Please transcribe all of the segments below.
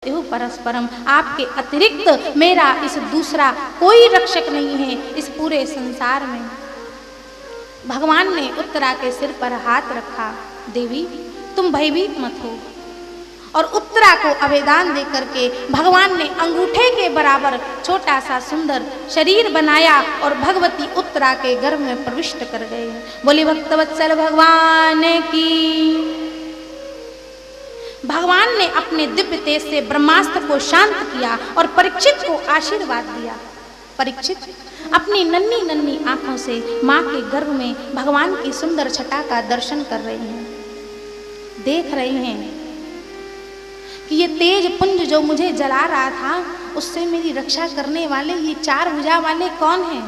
त्यों परस्परम, आपके अतिरिक्त मेरा इस दूसरा कोई रक्षक नहीं है इस पूरे संसार में। भगवान ने उत्तरा के सिर पर हाथ रखा, देवी तुम भयभीत मत हो। और उत्तरा को अभेदान दे करके भगवान ने अंगूठे के बराबर छोटा सा सुंदर शरीर बनाया और भगवती उत्तरा के गर्भ में प्रविष्ट कर गए। बोले भक्तवत्सल भगवान की। भगवान ने अपने दिव्य तेज से ब्रह्मास्त्र को शांत किया और परीक्षित को आशीर्वाद दिया। परीक्षित अपनी नन्ही नन्ही आंखों से मां के गर्भ में भगवान की सुंदर छटा का दर्शन कर रहे हैं, देख रहे हैं कि ये तेज पुंज जो मुझे जला रहा था उससे मेरी रक्षा करने वाले ये चार भुजा वाले कौन हैं।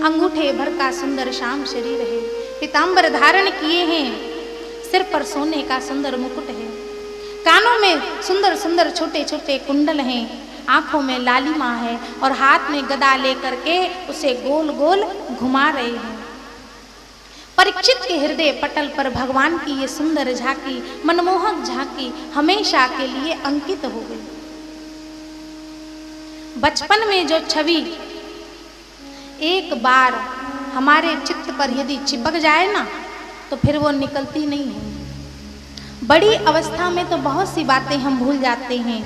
अंगूठे भर का सुंदर श्याम शरीर है, पीतांबर धारण किए हैं, सिर पर सोने का सुंदर मुकुट है, कानों में सुंदर सुंदर छोटे छोटे कुंडल हैं, आंखों में लालिमा है और हाथ में गदा लेकर के उसे गोल गोल घुमा रहे हैं। परीक्षित के हृदय पटल पर भगवान की ये सुंदर झांकी, मनमोहक झांकी हमेशा के लिए अंकित हो गई। बचपन में जो छवि एक बार हमारे चित्त पर यदि चिपक जाए ना तो फिर वो निकलती नहीं है। बड़ी अवस्था में तो बहुत सी बातें हम भूल जाते हैं,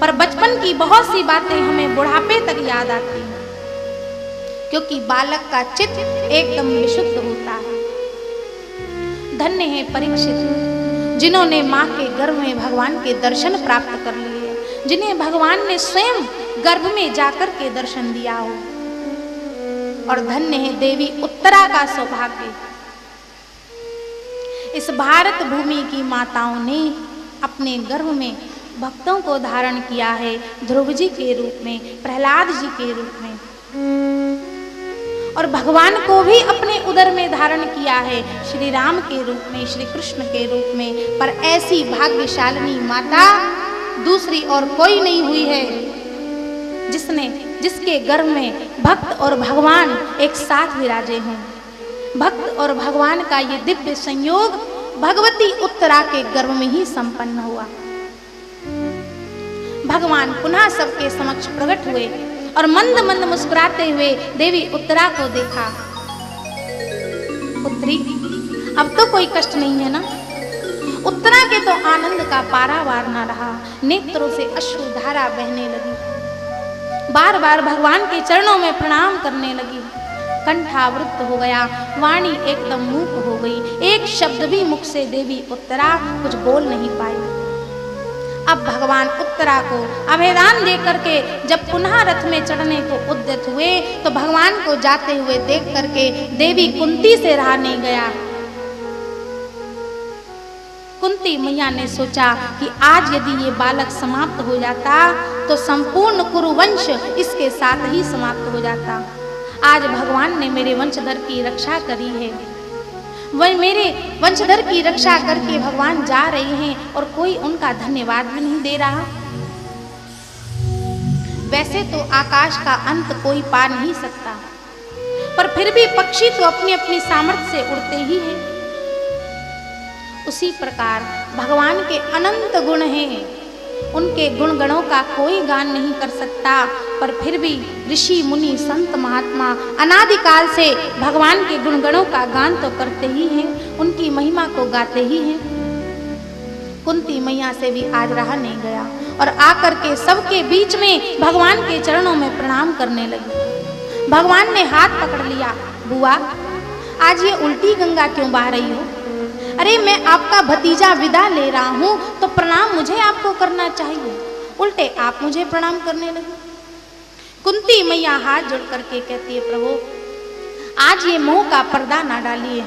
पर बचपन की बहुत सी बातें हमें बुढ़ापे तक याद आती हैं, क्योंकि बालक का चित्त एकदम विशुद्ध होता है। धन्य है परीक्षित जिन्होंने मां के गर्भ में भगवान के दर्शन प्राप्त कर लिए, जिन्हें भगवान ने स्वयं गर्भ में जाकर के दर्शन दिया हो। और धन्य है देवी उत्तरा का सौभाग्य, इस भारत भूमि की माताओं ने अपने गर्भ में भक्तों को धारण किया है, ध्रुव जी के रूप में, प्रहलाद जी के रूप में, और भगवान को भी अपने उदर में धारण किया है, श्री राम के रूप में, श्री कृष्ण के रूप में। पर ऐसी भाग्यशालिनी माता दूसरी और कोई नहीं हुई है जिसके गर्भ में भक्त और भगवान एक साथ विराजे हों। भक्त और भगवान का ये दिव्य संयोग भगवती उत्तरा के गर्भ में ही संपन्न हुआ। भगवान पुनः सबके समक्ष प्रकट हुए और मंद मंद मुस्कुराते हुए देवी उत्तरा को देखा। पुत्री अब तो कोई कष्ट नहीं है ना। उत्तरा के तो आनंद का पारावार न रहा, नेत्रों से अश्रुधारा बहने लगी, बार बार भगवान के चरणों में प्रणाम करने लगी, कंठावृत हो गया, वाणी एकदम मूक हो गई, एक शब्द भी मुख से देवी उत्तरा कुछ बोल नहीं पाई। अब भगवान उत्तरा को अभेदान दे करके जब पुनः रथ में चढ़ने को उद्यत हुए तो भगवान को जाते हुए देख करके देवी कुंती से रहा नहीं गया। कुंती मैया ने सोचा कि आज यदि ये बालक समाप्त हो जाता तो संपूर्ण कुरुवंश इसके साथ ही समाप्त हो जाता। आज भगवान ने मेरे वंशधर की रक्षा करी है, वह मेरे वंशधर की रक्षा करके भगवान जा रहे हैं और कोई उनका धन्यवाद भी नहीं दे रहा। वैसे तो आकाश का अंत कोई पा नहीं सकता, पर फिर भी पक्षी तो अपनी अपनी सामर्थ्य से उड़ते ही हैं। उसी प्रकार भगवान के अनंत गुण हैं, उनके गुण गणों का कोई गान नहीं कर सकता, पर फिर भी ऋषि मुनि संत महात्मा अनादिकाल से भगवान के गुण गणों का गान तो करते ही हैं, उनकी महिमा को गाते ही हैं। कुंती मैया से भी आज रहा नहीं गया और आकर के सबके बीच में भगवान के चरणों में प्रणाम करने लगी। भगवान ने हाथ पकड़ लिया, बुआ आज ये उल्टी गंगा क्यों बहा रही हो? अरे मैं आपका भतीजा विदा ले रहा हूं तो प्रणाम मुझे आपको करना चाहिए, उल्टे आप मुझे प्रणाम करने लगे। कुंती मैया हाथ जोड़ करके कहती है, प्रभु आज ये मोह का पर्दा ना डालिए,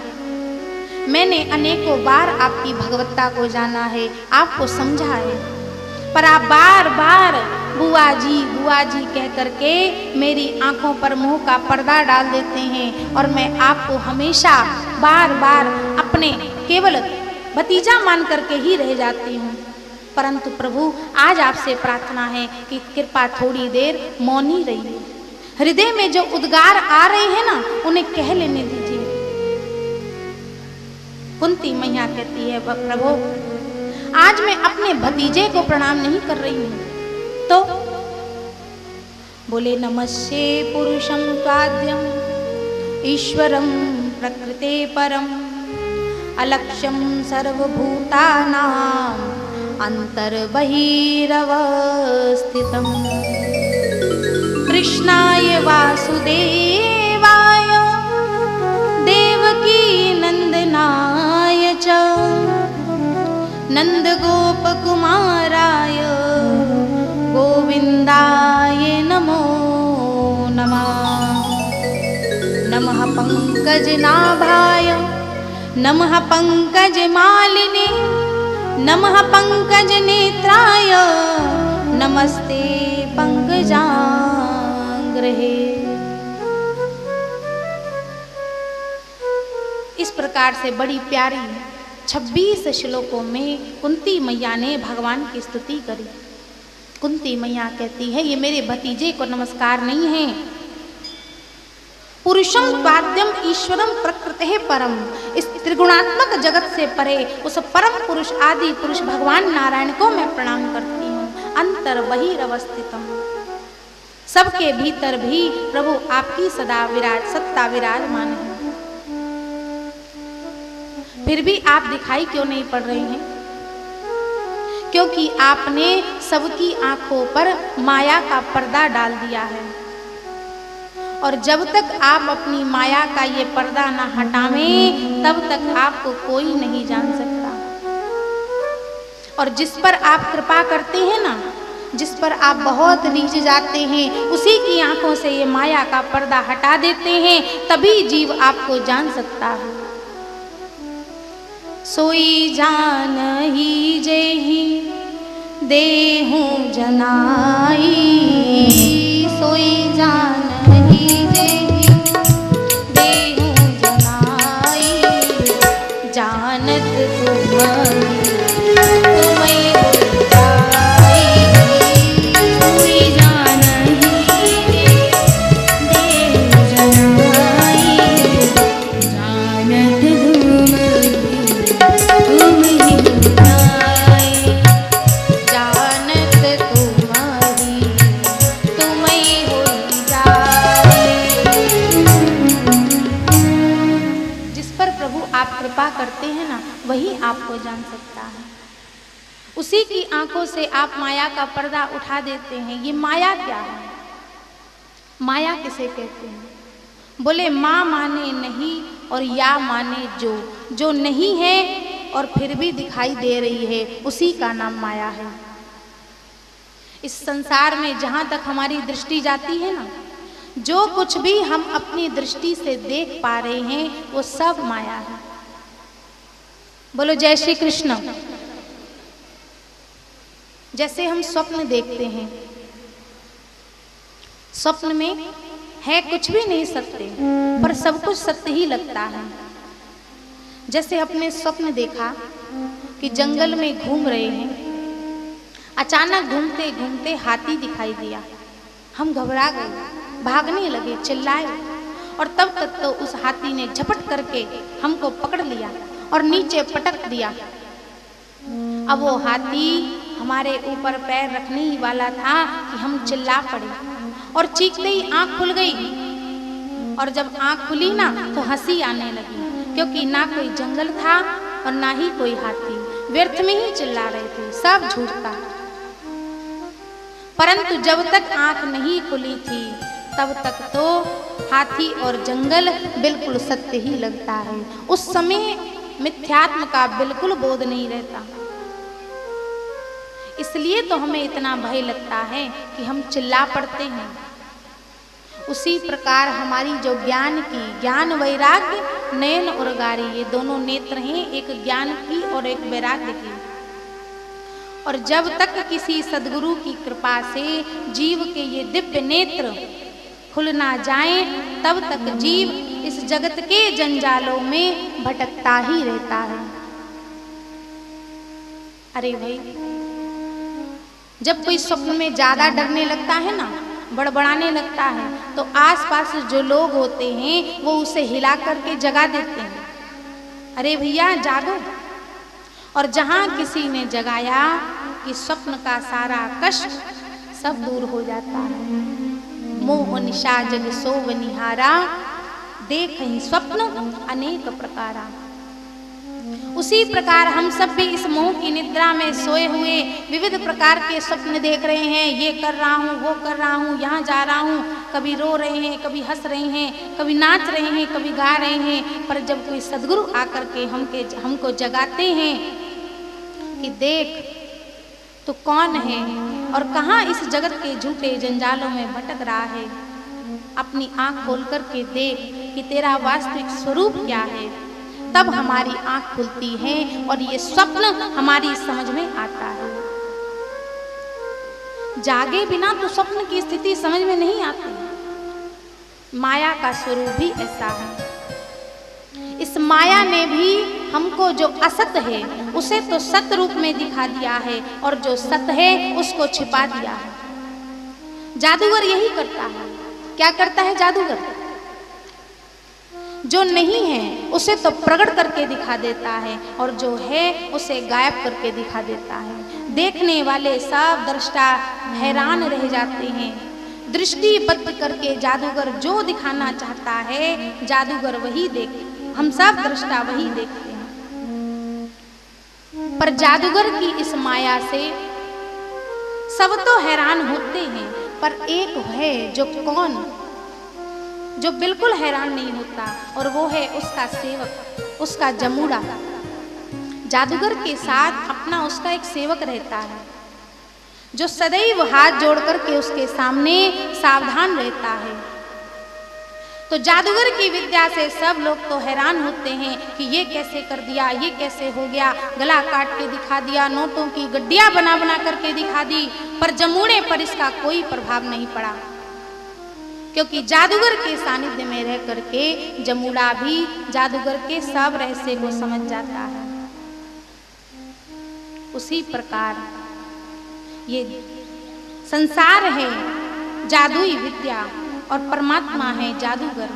मैंने अनेकों बार आपकी भगवत्ता को जाना है, आपको समझा है, पर आप बार बार बुआ जी कह करके मेरी आंखों पर मोह का पर्दा डाल देते हैं और मैं आपको हमेशा बार बार अपने केवल भतीजा मान करके ही रह जाती हूँ। परंतु प्रभु आज आपसे प्रार्थना है कि कृपा थोड़ी देर मौन ही रहिए, हृदय में जो उद्गार आ रहे हैं ना उन्हें कह लेने दीजिए। कुंती मैया कहती है, प्रभु आज मैं अपने भतीजे को प्रणाम नहीं कर रही हूं। तो बोले नमस्ते पुरुषं त्वाद्यं ईश्वरं प्रकृते परम अलक्ष्यं सर्वभूतानां अंतर्बहिरवस्थितं कृष्णाय वासुदेवाय देवकी नंदनाय च नंदगोपकुमाराय गोविंदाय नमो नमः। नमः पंकजनाभाय नमः पंकजमालिने नमः पंकजनेत्राय नमस्ते पंकजांग्रहे। इस प्रकार से बड़ी प्यारी 26 श्लोकों में कुंती मैया ने भगवान की स्तुति करी। कुंती मैया कहती है ये मेरे भतीजे को नमस्कार नहीं है। पुरुषम त्वाद्यम ईश्वरम प्रकृते परम, इस त्रिगुणात्मक जगत से परे उस परम पुरुष आदि पुरुष भगवान नारायण को मैं प्रणाम करती हूँ। अंतर बहिरवस्थितम, सबके भीतर भी प्रभु आपकी सदा सत्ता विराजमान है। फिर भी आप दिखाई क्यों नहीं पड़ रहे हैं? क्योंकि आपने सबकी आंखों पर माया का पर्दा डाल दिया है और जब तक आप अपनी माया का ये पर्दा ना हटावें तब तक आपको कोई नहीं जान सकता। और जिस पर आप कृपा करते हैं ना, जिस पर आप बहुत रीझ जाते हैं, उसी की आंखों से ये माया का पर्दा हटा देते हैं, तभी जीव आपको जान सकता है। सोई जानही जेहि देहु जनाई, सोई जानही जेहि देहु जनाई, जानत तुम्हारी तुम्हें हो जाई। सोई जानही देहु जनाई, जानत कृपा करते हैं ना, वही आपको जान सकता है। उसी की आंखों से आप माया का पर्दा उठा देते हैं। ये माया क्या है? माया किसे कहते हैं? बोले माँ माने नहीं और या माने जो नहीं है और फिर भी दिखाई दे रही है, उसी का नाम माया है। इस संसार में जहाँ तक हमारी दृष्टि जाती है ना, जो कुछ भी हम अपनी दृष्टि से देख पा रहे हैं वो सब माया है। बोलो जय श्री कृष्ण। जैसे हम स्वप्न देखते हैं, स्वप्न में है कुछ भी नहीं सत्य, पर सब कुछ सत्य ही लगता है। जैसे अपने स्वप्न देखा कि जंगल में घूम रहे हैं, अचानक घूमते घूमते हाथी दिखाई दिया। हम घबरा गए, भागने लगे, चिल्लाए और तब तक तो उस हाथी ने झपट करके हमको पकड़ लिया और नीचे पटक दिया। अब वो हाथी हमारे ऊपर पैर रखने ही वाला था कि हम चिल्ला पड़े और चीखते ही आंख खुल गई। और जब आंख खुली ना तो हंसी आने लगी, क्योंकि ना कोई जंगल था और ना ही कोई हाथी, व्यर्थ में ही चिल्ला रहे थे, सब झूठ था। परंतु जब तक आंख नहीं खुली थी तब तक तो हाथी और जंगल बिल्कुल सत्य ही लगता है। उस समय मिथ्यात्म का बिल्कुल बोध नहीं रहता, इसलिए तो हमें इतना भय लगता है कि हम चिल्ला पड़ते हैं। उसी प्रकार हमारी जो ज्ञान वैराग्य, नयन और गारी, ये दोनों नेत्र हैं, एक ज्ञान की और एक वैराग्य की। और जब तक किसी सद्गुरु की कृपा से जीव के ये दिव्य नेत्र खुल ना जाए तब तक जीव इस जगत के जंजालों में भटकता ही रहता है। अरे भाई, जब कोई स्वप्न में ज्यादा डरने लगता है ना, बड़बड़ाने लगता है, तो आसपास जो लोग होते हैं वो उसे हिला करके जगा देते हैं। अरे भैया जागो। और जहां किसी ने जगाया कि स्वप्न का सारा कष्ट सब दूर हो जाता है। मोह निशा जग सोव निहारा, देखहि स्वप्न अनेक प्रकारा। उसी प्रकार हम सब भी इस मोह की निद्रा में सोए हुए विविध प्रकार के स्वप्न देख रहे हैं। ये कर रहा हूँ, वो कर रहा हूँ, यहाँ जा रहा हूँ, कभी रो रहे हैं, कभी हंस रहे हैं, कभी नाच रहे हैं, कभी गा रहे हैं। पर जब कोई सदगुरु आकर के हमको जगाते हैं कि देख तो कौन है और कहाँ इस जगत के झूठे जंजालों में भटक रहा है, अपनी आंख खोल करके देख कि तेरा वास्तविक स्वरूप क्या है, तब हमारी आंख खुलती है और ये स्वप्न हमारी समझ में आता है। जागे बिना तो स्वप्न की स्थिति समझ में नहीं आती। माया का स्वरूप भी ऐसा है। इस माया ने भी हमको जो असत है उसे तो सत रूप में दिखा दिया है और जो सत है उसको छिपा दिया है। जादूगर यही करता है। क्या करता है जादूगर? जो नहीं है उसे तो प्रकट करके दिखा देता है और जो है उसे गायब करके दिखा देता है। देखने वाले सब दृष्टा हैरान रह जाते हैं। दृष्टिबद्ध करके जादूगर जो दिखाना चाहता है जादूगर वही देखते, हम सब दृष्टा वही देखते हैं। पर जादूगर की इस माया से सब तो हैरान होते हैं, पर एक है जो कौन, जो बिल्कुल हैरान नहीं होता, और वो है उसका सेवक, उसका जमूड़ा। जादूगर के साथ अपना उसका एक सेवक रहता है जो सदैव हाथ जोड़ करके उसके सामने सावधान रहता है। तो जादूगर की विद्या से सब लोग तो हैरान होते हैं कि ये कैसे कर दिया, ये कैसे हो गया, गला काट के दिखा दिया, नोटों की गड्डियां बना बना करके दिखा दी। पर जमूड़े पर इसका कोई प्रभाव नहीं पड़ा, क्योंकि जादूगर के सानिध्य में रह करके जमूड़ा भी जादूगर के सब रहस्य को समझ जाता है। उसी प्रकार ये संसार है जादुई विद्या और परमात्मा है जादूगर,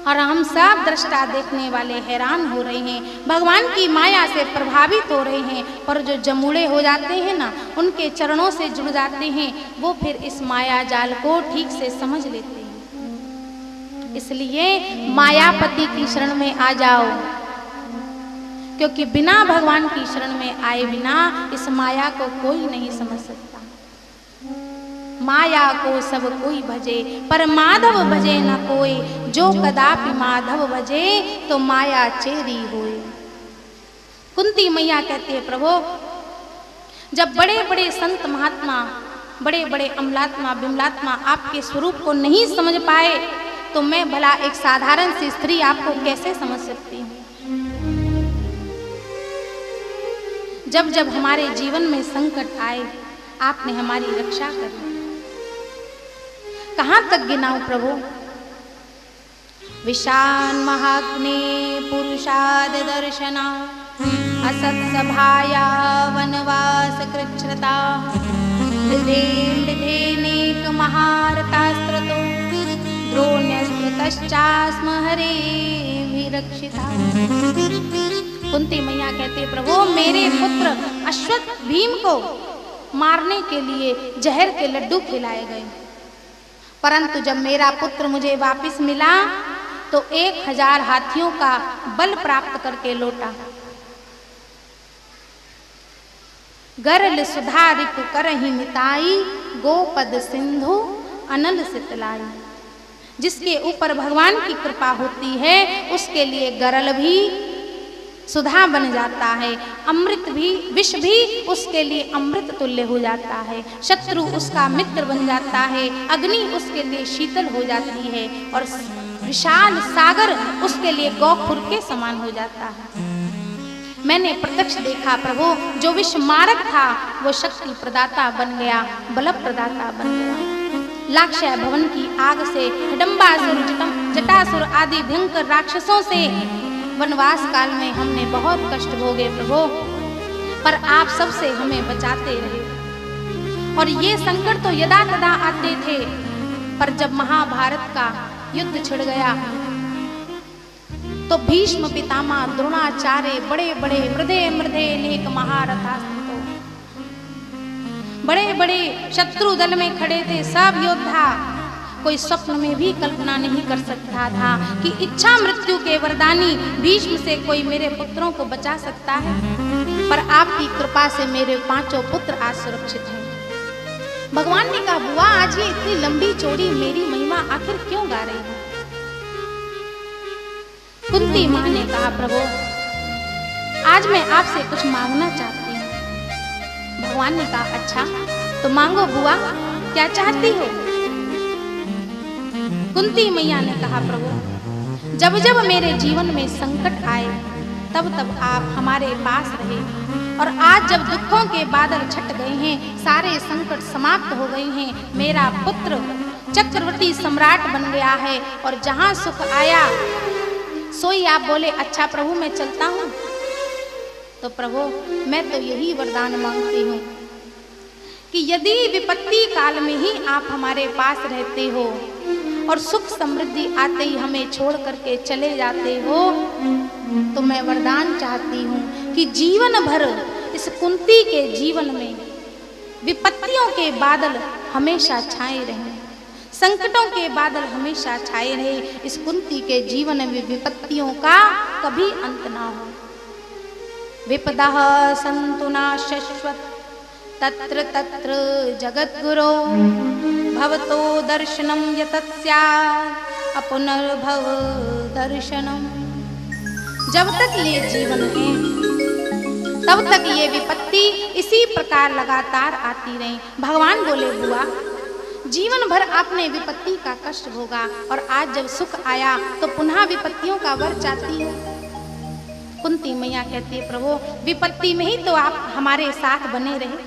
और हम सब दृष्टा देखने वाले हैरान हो रहे हैं, भगवान की माया से प्रभावित हो रहे हैं। पर जो जमूड़े हो जाते हैं ना, उनके चरणों से जुड़ जाते हैं, वो फिर इस माया जाल को ठीक से समझ लेते हैं। इसलिए मायापति की शरण में आ जाओ, क्योंकि बिना भगवान की शरण में आए बिना इस माया को कोई नहीं समझ सकता। माया को सब कोई भजे पर माधव भजे न कोई, जो कदापि माधव भजे तो माया चेरी होए। कुंती मैया कहती है, प्रभु जब बड़े बड़े संत महात्मा, बड़े बड़े अमलात्मा बिमलात्मा आपके स्वरूप को नहीं समझ पाए, तो मैं भला एक साधारण सी स्त्री आपको कैसे समझ सकती हूँ। जब जब हमारे जीवन में संकट आए आपने हमारी रक्षा करी। कहाँ तक गिनाऊं प्रभु? विशान महाग्ने पुरुषाद दर्शना, असत सभाया वनवास कृच्छ्रता, हृदेनेक महारतास्त्रतो, द्रोण्यस्मृतश्चास्म हरे विरक्षिता। कुंती मैया कहते, प्रभु मेरे पुत्र अश्वत्थ भीम को मारने के लिए जहर के लड्डू खिलाए गए, परंतु जब मेरा पुत्र मुझे वापस मिला तो 1000 हाथियों का बल प्राप्त करके लौटा। गरल सुधा रिपु करहि मिताई, गोपद सिंधु अनल सितलाई। जिसके ऊपर भगवान की कृपा होती है उसके लिए गरल भी सुधा बन जाता है, अमृत भी, विष भी उसके लिए अमृत तुल्य हो जाता है, शत्रु उसका मित्र बन जाता है, अग्नि उसके लिए शीतल हो जाती है, और विशाल सागर उसके लिए गौखुर के समान हो जाता है। मैंने प्रत्यक्ष देखा प्रभु, जो विष मारक था वो शक्ति प्रदाता बन गया, बल प्रदाता बन गया। लाक्षय भवन की आग से, हिडम्बासुर, जटासुर आदि भयंकर राक्षसों से वनवास काल में हमने बहुत कष्ट भोगे प्रभु, पर आप सबसे हमें बचाते रहे। और ये संकट तो यदा तदा आते थे, पर जब महाभारत का युद्ध छिड़ गया तो भीष्म पितामह द्रोणाचार्य बड़े बड़े मृदे मृदे नेक महारथा, बड़े बड़े शत्रु दल में खड़े थे सब योद्धा। कोई स्वप्न में भी कल्पना नहीं कर सकता था कि इच्छा मृत्यु के वरदानी भीष्म से कोई मेरे पुत्रों को बचा सकता है। पर आपकी कृपा से मेरे 5 पुत्र आज सुरक्षित हैं। भगवान ने कहा, बुआ आज ये इतनी लंबी चौड़ी मेरी महिमा आखिर क्यों गा रही है? कुंती मां ने कहा, प्रभु आज मैं आपसे कुछ मांगना चाहती हूँ। भगवान ने कहा, अच्छा तो मांगो बुआ, क्या चाहती हो? कुंती मैया ने कहा, प्रभु जब जब मेरे जीवन में संकट आए तब तब आप हमारे पास रहे, और आज जब दुखों के बादल छट गए हैं, सारे संकट समाप्त हो गए हैं, मेरा पुत्र चक्रवर्ती सम्राट बन गया है, और जहां सुख आया सोई आप बोले, अच्छा प्रभु मैं चलता हूं। तो प्रभु मैं तो यही वरदान मांगती हूं कि यदि विपत्ति काल में ही आप हमारे पास रहते हो और सुख समृद्धि आते ही हमें छोड़ करके चले जाते हो, तो मैं वरदान चाहती हूँ कि जीवन भर इस कुंती के जीवन में विपत्तियों के बादल हमेशा छाए रहें, संकटों के बादल हमेशा छाए रहे। इस कुंती के जीवन में विपत्तियों का कभी अंत ना हो। विपदः सन्तु न शाश्वत तत्र तत्र जगद्गुरो भवतो दर्शनम यतत् स्यात् अपुनर्भव दर्शनम। जब तक ये जीवन है तब तक ये विपत्ति इसी प्रकार लगातार आती रही। भगवान बोले, बुआ जीवन भर आपने विपत्ति का कष्ट भोगा, और आज जब सुख आया तो पुनः विपत्तियों का वर चाहती है। कुंती मैया कहती है, प्रभु विपत्ति में ही तो आप हमारे साथ बने रहे,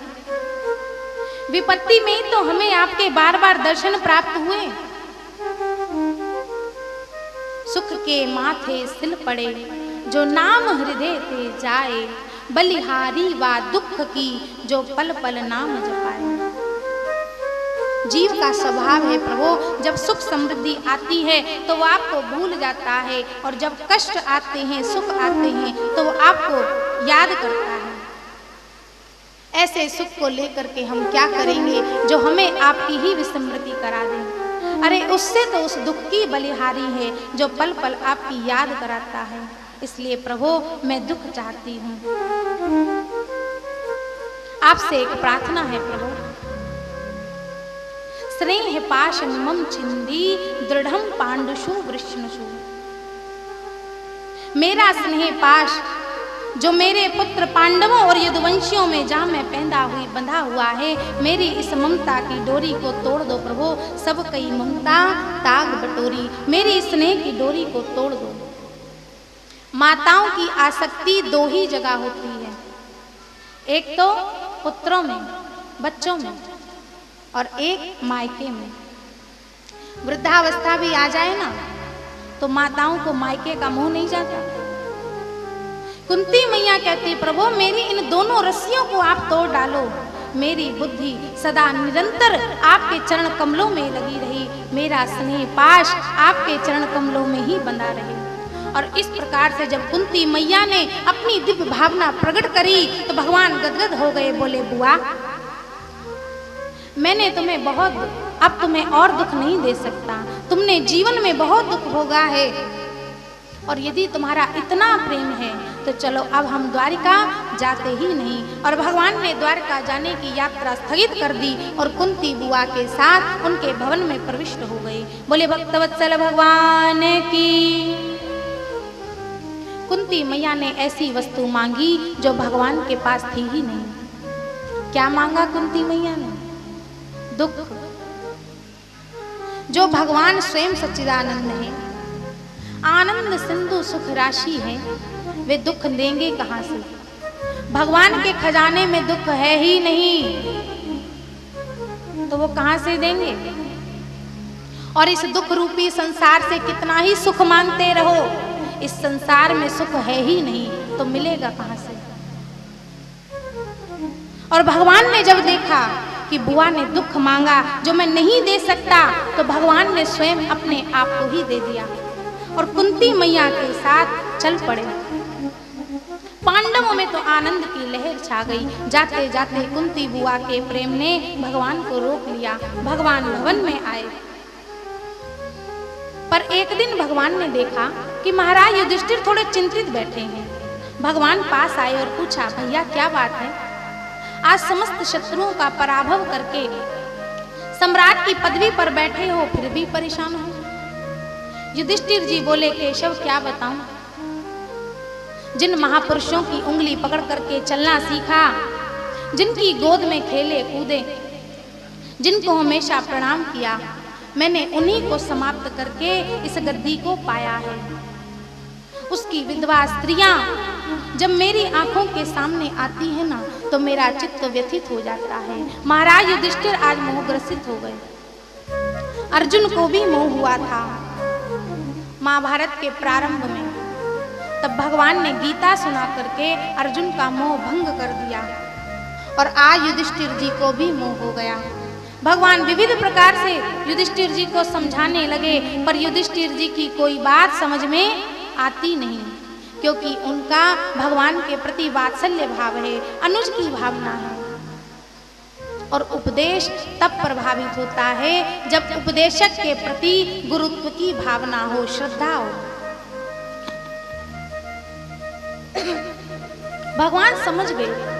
विपत्ति में ही तो हमें आपके बार बार दर्शन प्राप्त हुए। सुख के माथे सिल पड़े जो नाम हृदय ते जाए, बलिहारी वा दुख की जो पल पल नाम जपाए। जीव का स्वभाव है प्रभु, जब सुख समृद्धि आती है तो वो आपको भूल जाता है, और जब कष्ट आते हैं सुख आते हैं तो वो आपको याद करता है। ऐसे सुख को लेकर के हम क्या करेंगे जो हमें आपकी ही विस्मृति करा दे। अरे उससे तो उस दुख की बलिहारी है जो पल पल आपकी याद कराता है। इसलिए प्रभु मैं दुख चाहती हूँ, आपसे एक प्रार्थना है प्रभु। स्नेह पाश मम छिंदी दृढ़म पांडुषु वृष्णुषु। मेरा स्नेह पाश जो मेरे पुत्र पांडवों और यदुवंशियों में जहाँ मैं बंधा हुआ है, मेरी इस ममता की डोरी को तोड़ दो प्रभु। सब कई ममता ताग बटोरी, मेरी स्नेह की डोरी को तोड़ दो। माताओं की आसक्ति दो ही जगह होती है, एक तो पुत्रों में बच्चों में, और एक मायके में। वृद्धावस्था भी आ जाए ना तो माताओं को मायके का मुंह नहीं जाता। कुंती मैया कहती, प्रभु मेरी इन दोनों रस्सियों को आप तोड़ डालो, मेरी बुद्धि सदा निरंतर आपके चरण कमलों में लगी रही, मेरा स्नेह पाश आपके चरण कमलों में ही बंधा रहे। और इस प्रकार से जब कुंती मैया ने अपनी दिव्य भावना प्रकट करी तो भगवान गदगद हो गए, बोले बुआ मैंने तुम्हें अब तुम्हें और दुख नहीं दे सकता, तुमने जीवन में बहुत दुख भोगा है, और यदि तुम्हारा इतना प्रेम है तो चलो अब हम द्वारिका जाते ही नहीं। और भगवान ने द्वारिका जाने की यात्रा स्थगित कर दी और कुंती बुआ के साथ उनके भवन में प्रविष्ट हो गई। बोले भक्तवत्सल भगवान की। कुंती मैया ने ऐसी वस्तु मांगी जो भगवान के पास थी ही नहीं। क्या मांगा कुंती मैया ने? दुख। जो भगवान स्वयं सच्चिदानंद है, आनंद सिंधु सुख राशि है, वे दुख देंगे कहां से? भगवान के खजाने में दुख है ही नहीं तो वो कहां से देंगे? और इस दुख रूपी संसार से कितना ही सुख मांगते रहो, इस संसार में सुख है ही नहीं तो मिलेगा कहां से? और भगवान ने जब देखा कि बुआ ने दुख मांगा जो मैं नहीं दे सकता, तो भगवान ने स्वयं अपने आप को ही दे दिया। और कुंती मैया के साथ चल पड़े। पांडवों में तो आनंद की लहर छा गई। जाते जाते कुंती बुआ के प्रेम ने भगवान को रोक लिया। भगवान भवन में आए, पर एक दिन भगवान ने देखा कि महाराज युधिष्ठिर थोड़े चिंतित बैठे हैं। भगवान पास आए और पूछा, भैया क्या बात है? आज समस्त शत्रुओं का पराभव करके सम्राट की पदवी पर बैठे हो, फिर भी परेशान हो। युधिष्ठिर जी बोले, केशव क्या बताऊं, जिन महापुरुषों की उंगली पकड़ करके चलना सीखा, जिनकी गोद में खेले कूदे, जिनको हमेशा प्रणाम किया, मैंने उन्हीं को समाप्त करके इस गद्दी को पाया है। उसकी विधवा स्त्रियां जब मेरी आंखों के सामने आती है ना, तो मेरा चित्त व्यथित हो जाता है। महाराज युधिष्ठिर आज मोहग्रसित हो गए। अर्जुन को भी मोह हुआ था महाभारत के प्रारंभ में। तब भगवान ने गीता सुना करके अर्जुन का मोह भंग कर दिया और आज युधिष्ठिर जी को भी मोह हो गया। भगवान विविध प्रकार से युधिष्ठिर जी को समझाने लगे, पर युधिष्ठिर जी की कोई बात समझ में आती नहीं, क्योंकि उनका भगवान के प्रति वात्सल्य भाव है, अनुज की भावना है। और उपदेश तब प्रभावित होता है जब उपदेशक के प्रति गुरुत्व की भावना हो, श्रद्धा हो। भगवान समझ गए